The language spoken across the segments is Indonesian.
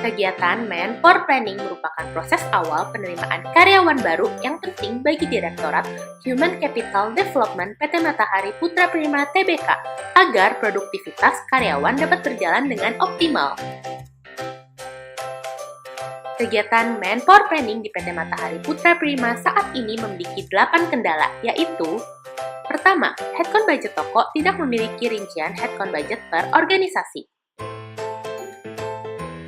Kegiatan Man-for Planning merupakan proses awal penerimaan karyawan baru yang penting bagi Direktorat Human Capital Development PT Matahari Putra Prima Tbk agar produktivitas karyawan dapat berjalan dengan optimal. Kegiatan Man-for Planning di PT Matahari Putra Prima saat ini memiliki 8 kendala, yaitu: pertama, headcount budget toko tidak memiliki rincian headcount budget per organisasi.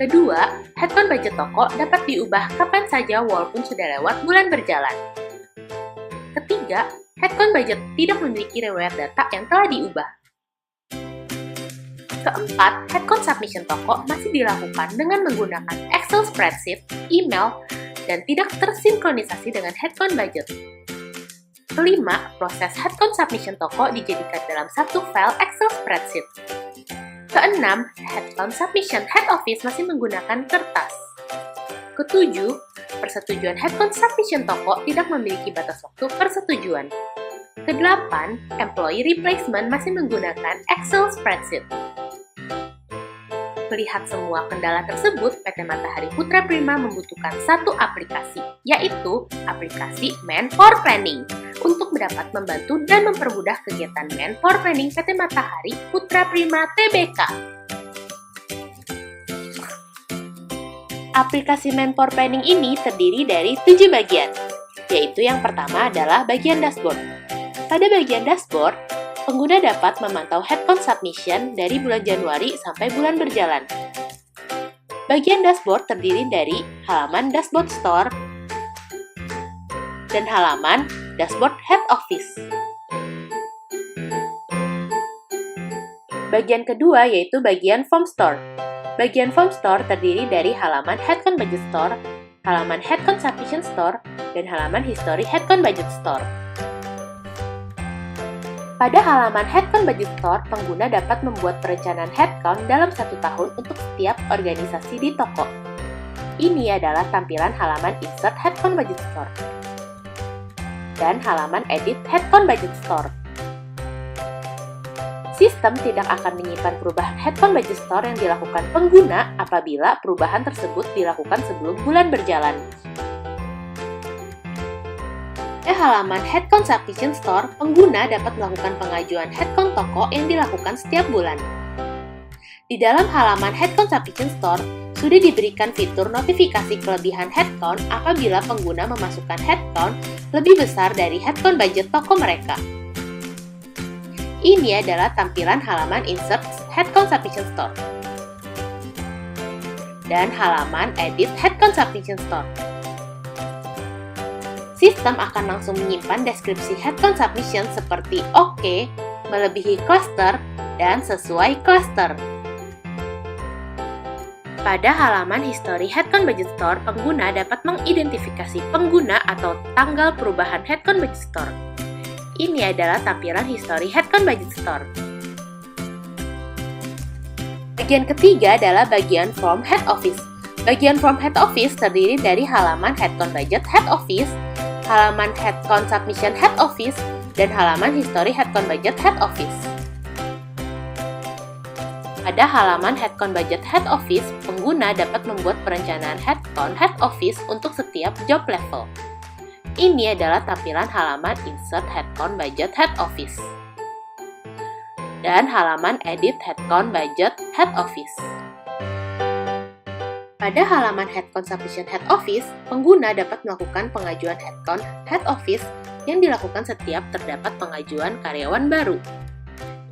Kedua, headcount budget toko dapat diubah kapan saja walaupun sudah lewat bulan berjalan. Ketiga, headcount budget tidak memiliki riwayat data yang telah diubah. Keempat, headcount submission toko masih dilakukan dengan menggunakan Excel spreadsheet, email, dan tidak tersinkronisasi dengan headcount budget. Kelima, proses headcount submission toko dijadikan dalam satu file Excel spreadsheet. Keenam, headcount submission head office masih menggunakan kertas. Ketujuh, persetujuan headcount submission toko tidak memiliki batas waktu persetujuan. Kedelapan, employee replacement masih menggunakan Excel spreadsheet. Melihat semua kendala tersebut, PT Matahari Putra Prima membutuhkan satu aplikasi, yaitu aplikasi Man-for Planning, untuk dapat membantu dan mempermudah kegiatan Man-for Planning PT Matahari Putra Prima Tbk. Aplikasi Man-for Planning ini terdiri dari 7 bagian, yaitu yang pertama adalah bagian dashboard. Pada bagian dashboard, pengguna dapat memantau headcount submission dari bulan Januari sampai bulan berjalan. Bagian dashboard terdiri dari halaman dashboard store dan halaman dashboard head office. Bagian kedua yaitu bagian form store. Bagian form store terdiri dari halaman headcount budget store, halaman headcount submission store, dan halaman history headcount budget store. Pada halaman headcount budget store, pengguna dapat membuat perencanaan headcount dalam 1 tahun untuk setiap organisasi di toko. Ini adalah tampilan halaman insert headcount budget store dan halaman edit headcount budget store. Sistem tidak akan menyimpan perubahan headcount budget store yang dilakukan pengguna apabila perubahan tersebut dilakukan sebelum bulan berjalan. Pada halaman headcount submission store, pengguna dapat melakukan pengajuan headcount toko yang dilakukan setiap bulan. Di dalam halaman headcount submission store, sudah diberikan fitur notifikasi kelebihan headcount apabila pengguna memasukkan headcount lebih besar dari headcount budget toko mereka. Ini adalah tampilan halaman insert headcount submission store dan halaman edit headcount submission store. Sistem akan langsung menyimpan deskripsi headcount submission seperti OK, melebihi cluster, dan sesuai cluster. Pada halaman history headcount budget store, pengguna dapat mengidentifikasi pengguna atau tanggal perubahan headcount budget store. Ini adalah tampilan history headcount budget store. Bagian ketiga adalah bagian form head office. Bagian form head office terdiri dari halaman headcount budget head office, halaman headcount submission head office, dan halaman history headcount budget head office. Pada halaman headcount budget head office, pengguna dapat membuat perencanaan headcount head office untuk setiap job level. Ini adalah tampilan halaman insert headcount budget head office dan halaman edit headcount budget head office. Pada halaman headcount submission head office, pengguna dapat melakukan pengajuan headcount head office yang dilakukan setiap terdapat pengajuan karyawan baru.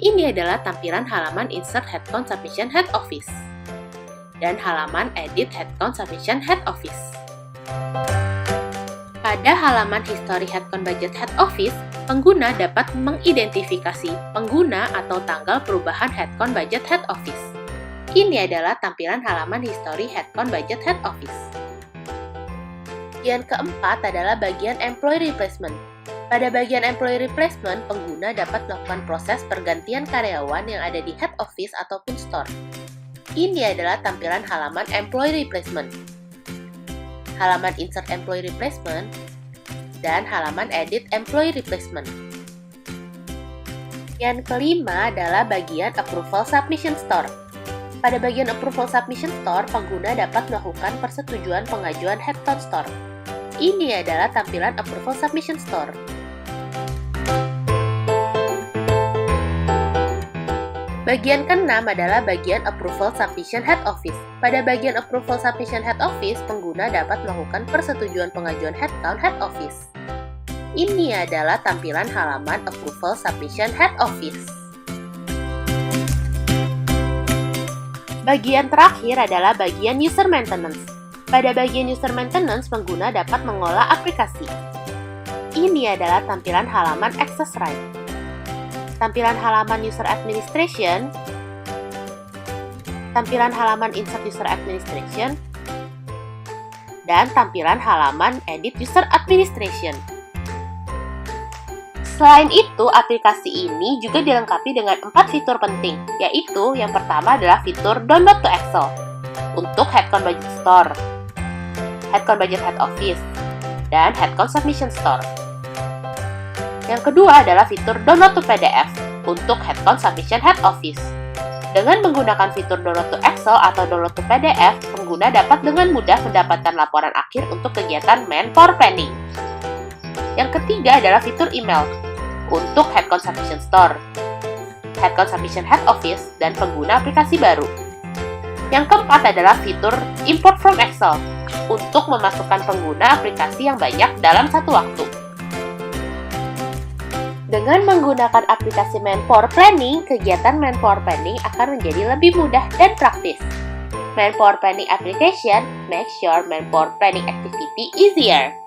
Ini adalah tampilan halaman insert headcount submission head office dan halaman edit headcount submission head office. Pada halaman history headcount budget head office, pengguna dapat mengidentifikasi pengguna atau tanggal perubahan headcount budget head office. Ini adalah tampilan halaman history headcount budget head office. Bagian keempat adalah bagian employee replacement. Pada bagian employee replacement, pengguna dapat melakukan proses pergantian karyawan yang ada di head office ataupun store. Ini adalah tampilan halaman employee replacement, halaman insert employee replacement, dan halaman edit employee replacement. Yang kelima adalah bagian approval submission store. Pada bagian Approval Submission Store, pengguna dapat melakukan persetujuan pengajuan Headcount Store. Ini adalah tampilan Approval Submission Store. Bagian keenam adalah bagian Approval Submission Head Office. Pada bagian Approval Submission Head Office, pengguna dapat melakukan persetujuan pengajuan Headcount Head Office. Ini adalah tampilan halaman Approval Submission Head Office. Bagian terakhir adalah bagian User Maintenance. Pada bagian User Maintenance, pengguna dapat mengolah aplikasi. Ini adalah tampilan halaman Access Right. Tampilan halaman User Administration, tampilan halaman Insert User Administration, dan tampilan halaman Edit User Administration. Selain itu, aplikasi ini juga dilengkapi dengan 4 fitur penting, yaitu yang pertama adalah fitur Download to Excel untuk Headcount Budget Store, Headcount Budget Head Office, dan Headcount Submission Store. Yang kedua adalah fitur Download to PDF untuk Headcount Submission Head Office. Dengan menggunakan fitur Download to Excel atau Download to PDF, pengguna dapat dengan mudah mendapatkan laporan akhir untuk kegiatan Manpower Planning. Yang ketiga adalah fitur email untuk Headcount Submission Store, Headcount Submission Head Office, dan pengguna aplikasi baru. Yang keempat adalah fitur Import from Excel untuk memasukkan pengguna aplikasi yang banyak dalam satu waktu. Dengan menggunakan aplikasi Manpower Planning, kegiatan Manpower Planning akan menjadi lebih mudah dan praktis. Manpower Planning application makes your Manpower Planning activity easier.